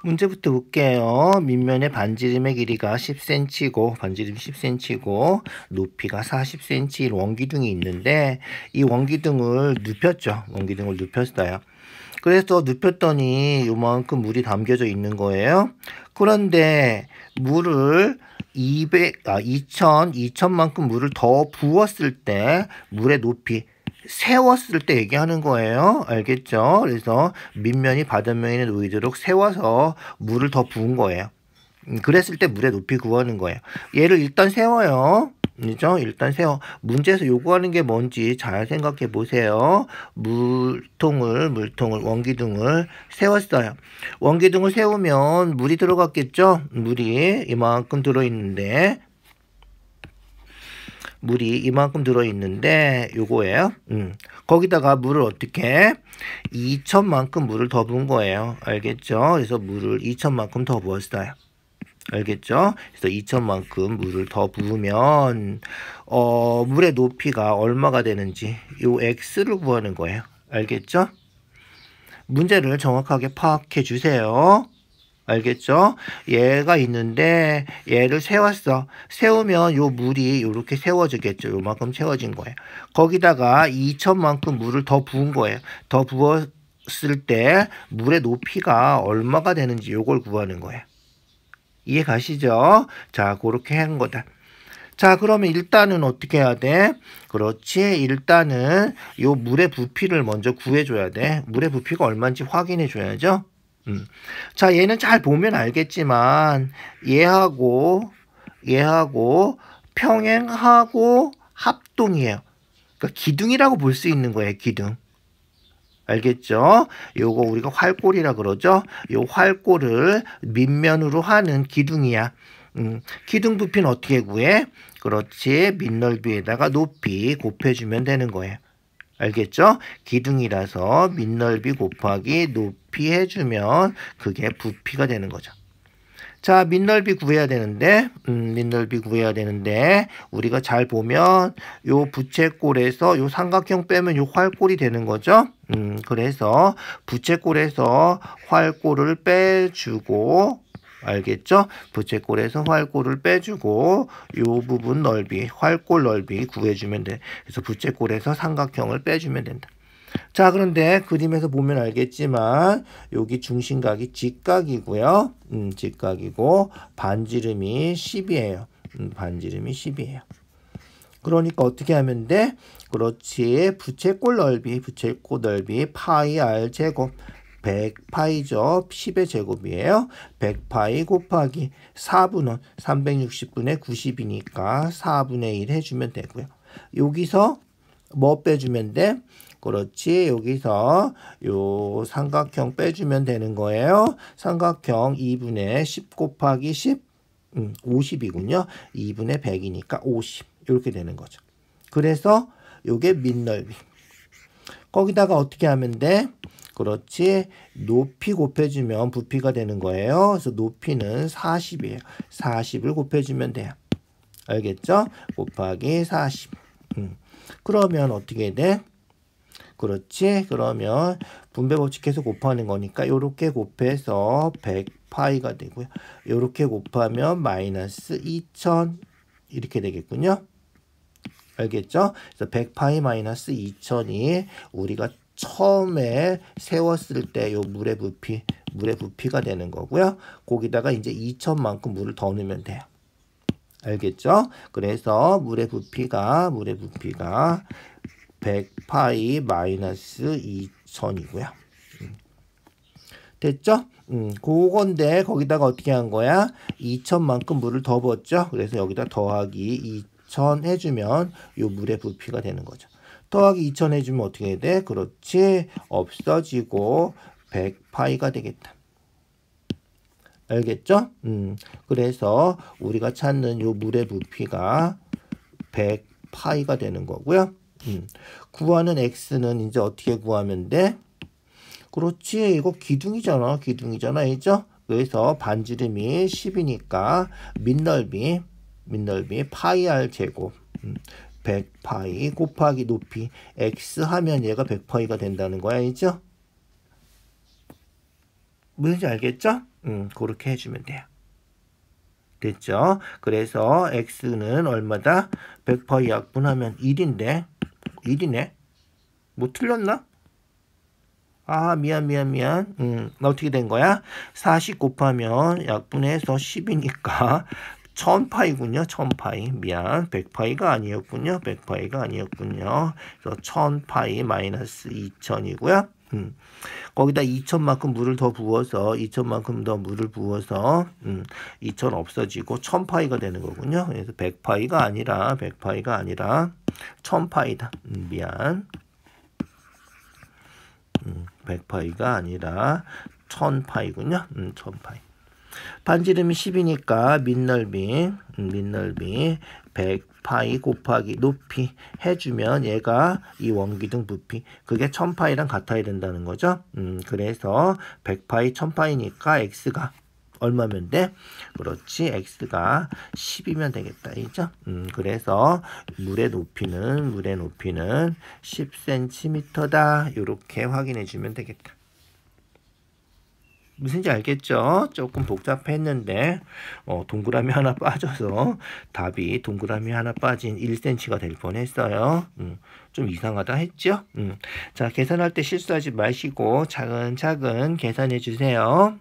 문제부터 볼게요. 밑면의 반지름의 길이가 10cm고 반지름 10cm고 높이가 40cm인 원기둥이 있는데 이 원기둥을 눕혔죠. 원기둥을 눕혔어요. 그래서 눕혔더니 요만큼 물이 담겨져 있는 거예요. 그런데 물을 2000만큼 물을 더 부었을 때 물의 높이 세웠을 때 얘기하는 거예요. 알겠죠? 그래서 밑면이 바닷면에 놓이도록 세워서 물을 더 부은 거예요. 그랬을 때 물의 높이 구하는 거예요. 얘를 일단 세워요. 그죠? 일단 세워. 문제에서 요구하는 게 뭔지 잘 생각해 보세요. 물통을, 원기둥을 세웠어요. 원기둥을 세우면 물이 들어갔겠죠? 물이 이만큼 들어있는데, 요거예요. 거기다가 물을 어떻게 2000만큼 물을 더 부은 거예요. 알겠죠? 그래서 물을 2000만큼 더 부었어요. 알겠죠? 그래서 2000만큼 물을 더 부으면 물의 높이가 얼마가 되는지 요 x를 구하는 거예요. 알겠죠? 문제를 정확하게 파악해 주세요. 알겠죠? 얘가 있는데 얘를 세웠어. 세우면 요 물이 요렇게 세워지겠죠. 요만큼 세워진 거예요. 거기다가 2000만큼 물을 더 부은 거예요. 더 부었을 때 물의 높이가 얼마가 되는지 요걸 구하는 거예요. 이해 가시죠? 자, 그렇게 하는 거다. 자, 그러면 일단은 어떻게 해야 돼? 그렇지. 일단은 요 물의 부피를 먼저 구해줘야 돼. 물의 부피가 얼마인지 확인해줘야죠. 자, 얘는 잘 보면 알겠지만 얘하고 평행하고 합동이에요. 그러니까 기둥이라고 볼 수 있는 거예요. 기둥. 알겠죠? 요거 우리가 활골이라 그러죠? 요 활골을 밑면으로 하는 기둥이야. 기둥 부피는 어떻게 구해? 그렇지. 밑넓이에다가 높이 곱해주면 되는 거예요. 알겠죠? 기둥이라서 밑넓이 곱하기 높이 해주면 그게 부피가 되는 거죠. 자, 밑넓이 구해야 되는데, 우리가 잘 보면, 요 부채꼴에서 요 삼각형 빼면 요 활꼴이 되는 거죠. 그래서 부채꼴에서 활꼴을 빼주고, 알겠죠? 부채꼴에서 활꼴을 빼주고, 요 부분 넓이, 활꼴 넓이 구해주면 돼. 그래서 부채꼴에서 삼각형을 빼주면 된다. 자, 그런데 그림에서 보면 알겠지만 여기 중심각이 직각이고요. 직각이고 반지름이 10이에요. 반지름이 10이에요. 그러니까 어떻게 하면 돼? 그렇지. 부채꼴 넓이 파이 r 제곱 100파이죠. 10의 제곱이에요. 100파이 곱하기 4분의 360분의 90이니까 4분의 1 해주면 되고요. 여기서 뭐 빼주면 돼? 그렇지. 여기서 요 삼각형 빼주면 되는 거예요. 삼각형 2분의 10 곱하기 10, 50이군요. 2분의 100이니까 50. 이렇게 되는 거죠. 그래서 요게 밑넓이. 거기다가 어떻게 하면 돼? 그렇지. 높이 곱해주면 부피가 되는 거예요. 그래서 높이는 40이에요. 40을 곱해주면 돼요. 알겠죠? 곱하기 40. 그러면 어떻게 돼? 그렇지. 그러면 분배 법칙해서 곱하는 거니까 요렇게 곱해서 100파이가 되고요. 요렇게 곱하면 마이너스 2000 이렇게 되겠군요. 알겠죠? 그래서 100파이 마이너스 2000이 우리가 처음에 세웠을 때 요 물의 부피가 되는 거고요. 거기다가 이제 2000만큼 물을 더 넣으면 돼요. 알겠죠? 그래서 물의 부피가 100파이 마이너스 2000이고요. 됐죠? 그건데 거기다가 어떻게 한 거야? 2000만큼 물을 더 부었죠? 그래서 여기다 더하기 2000 해주면 요 물의 부피가 되는 거죠. 더하기 2000 해주면 어떻게 돼? 그렇지. 없어지고 100파이가 되겠다. 알겠죠? 그래서 우리가 찾는 요 물의 부피가 100파이가 되는 거고요. 구하는 x는 이제 어떻게 구하면 돼? 그렇지. 이거 기둥이잖아. 그죠? 그래서 반지름이 10이니까 밑넓이 파이 r 제곱 100파이 곱하기 높이 x 하면 얘가 100파이가 된다는 거야. 알죠? 뭔지 알겠죠? 그렇게 해주면 돼요. 됐죠? 그래서 x는 얼마다? 100파이 약분하면 1인데 1이네? 뭐 틀렸나? 아, 미안. 어떻게 된 거야? 40 곱하면 약분해서 10이니까 1000파이군요. 1000파이. 미안. 100파이가 아니었군요. 100파이가 아니었군요. 그래서 1000파이 마이너스 2000이고요. 거기다 2000만큼 물을 더 부어서 2000만큼 더 물을 부어서 2000 없어지고 1000파이가 되는 거군요. 그래서 100파이가 아니라 1000파이다. 미안. 100파이가 아니라 1000파이군요. 1000파이. 반지름이 10이니까 밑넓이 100파이 곱하기 높이 해주면 얘가 이 원기둥 부피 그게 1000파이랑 같아야 된다는 거죠. 그래서 100파이 1000파이니까 x가 얼마면 돼? 그렇지, x가 10이면 되겠다, 이죠? 그래서 물의 높이는 10cm다. 이렇게 확인해 주면 되겠다. 무슨지 알겠죠? 조금 복잡했는데 동그라미 하나 빠져서 답이 동그라미 하나 빠진 1cm가 될 뻔했어요. 좀 이상하다 했죠? 자, 계산할 때 실수하지 마시고 차근차근 계산해 주세요.